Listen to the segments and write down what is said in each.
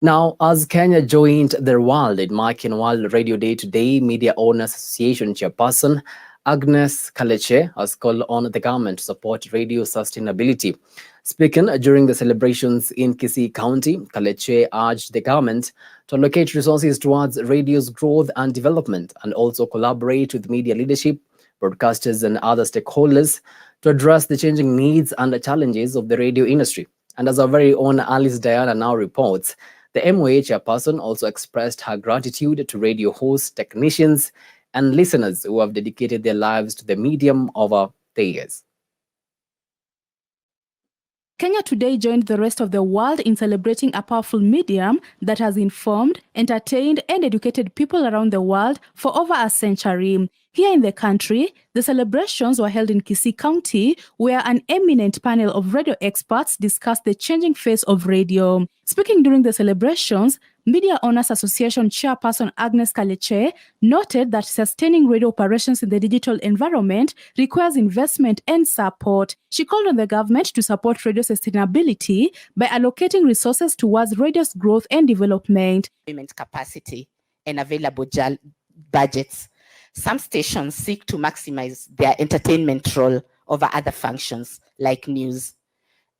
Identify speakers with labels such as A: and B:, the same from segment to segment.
A: Now, as Kenya joined the world in marking World Radio Day today, Media Owners Association chairperson Agnes Kaleche has called on the government to support radio sustainability. Speaking during the celebrations in Kisii County, Kaleche urged the government to allocate resources towards radio's growth and development and also collaborate with media leadership, broadcasters, and other stakeholders to address the changing needs and the challenges of the radio industry. And as our very own Alice Diana now reports, the MOA chairperson also expressed her gratitude to radio hosts, technicians, and listeners who have dedicated their lives to the medium over the years.
B: Kenya today joined the rest of the world in celebrating a powerful medium that has informed, entertained, and educated people around the world for over a century. Here in the country, the celebrations were held in Kisii County, where an eminent panel of radio experts discussed the changing face of radio. Speaking during the celebrations, Media Owners Association chairperson Agnes Kaleche noted that sustaining radio operations in the digital environment requires investment and support. She called on the government to support radio sustainability by allocating resources towards radio's growth and development.
C: Capacity and available budgets. Some stations seek to maximize their entertainment role over other functions like news.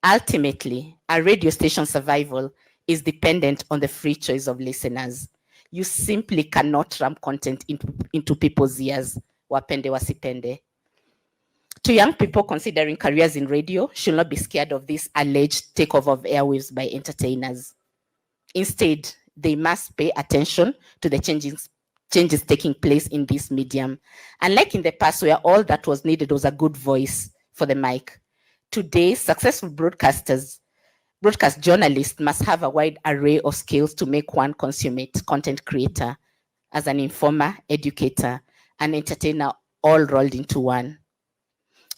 C: Ultimately, a radio station survival is dependent on the free choice of listeners. You simply cannot ram content into people's ears, wapende wasipende. To young people considering careers in radio, should not be scared of this alleged takeover of airwaves by entertainers. Instead, they must pay attention to the changes taking place in this medium. Unlike in the past where all that was needed was a good voice for the mic, today successful broadcast journalists must have a wide array of skills to make one consummate content creator, as an informer, educator, and entertainer, all rolled into one.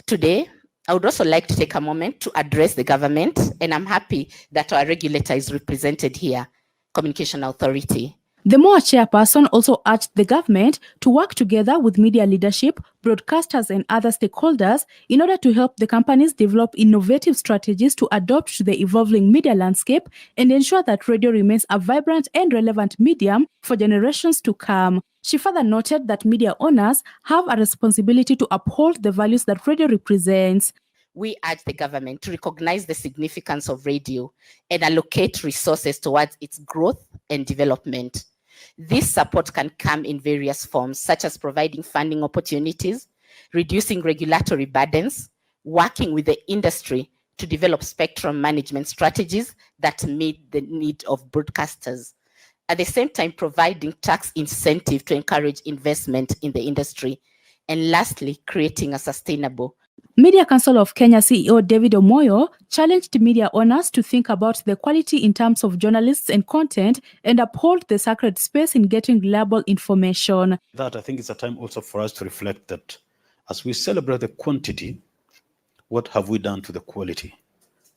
C: Today, I would also like to take a moment to address the government, and I'm happy that our regulator is represented here, Communication Authority.
B: The MOA chairperson also urged the government to work together with media leadership, broadcasters, and other stakeholders in order to help the companies develop innovative strategies to adapt to the evolving media landscape and ensure that radio remains a vibrant and relevant medium for generations to come. She further noted that media owners have a responsibility to uphold the values that radio represents.
C: We urge the government to recognize the significance of radio and allocate resources towards its growth and development. This support can come in various forms, such as providing funding opportunities, reducing regulatory burdens, working with the industry to develop spectrum management strategies that meet the need of broadcasters. At the same time, providing tax incentive to encourage investment in the industry. And lastly, creating a sustainable.
B: Media Council of Kenya CEO David Omoyo challenged media owners to think about the quality in terms of journalists and content and uphold the sacred space in getting reliable information.
D: That I think is a time also for us to reflect that as we celebrate the quantity, what have we done to the quality?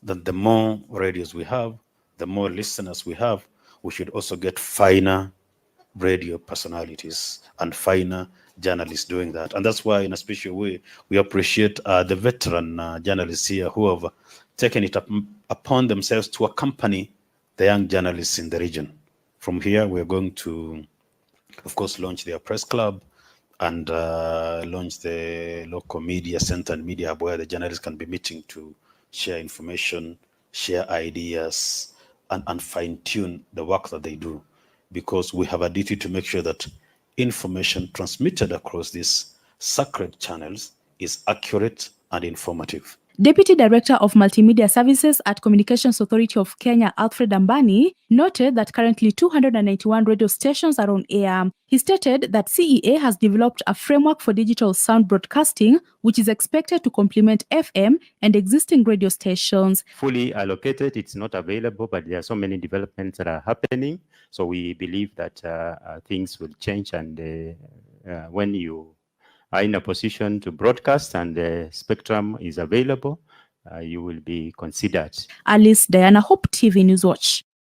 D: That the more radios we have, the more listeners we have, we should also get finer radio personalities and finer journalists doing that. And that's why in a special way, we appreciate the veteran journalists here who have taken it upon themselves to accompany the young journalists in the region. From here, we're going to, of course, launch their press club and launch the local media center and media hub where the journalists can be meeting to share information, share ideas, and fine-tune the work that they do. Because we have a duty to make sure that information transmitted across these sacred channels is accurate and informative.
B: Deputy Director of Multimedia Services at Communications Authority of Kenya, Alfred Ambani, noted that currently 291 radio stations are on air. He stated that CEA has developed a framework for digital sound broadcasting, which is expected to complement FM and existing radio stations.
E: Fully allocated, it's not available, but there are so many developments that are happening. So we believe that things will change, and when you are in a position to broadcast and the spectrum is available, you will be considered.
B: Alice Diana, Hope TV Newswatch.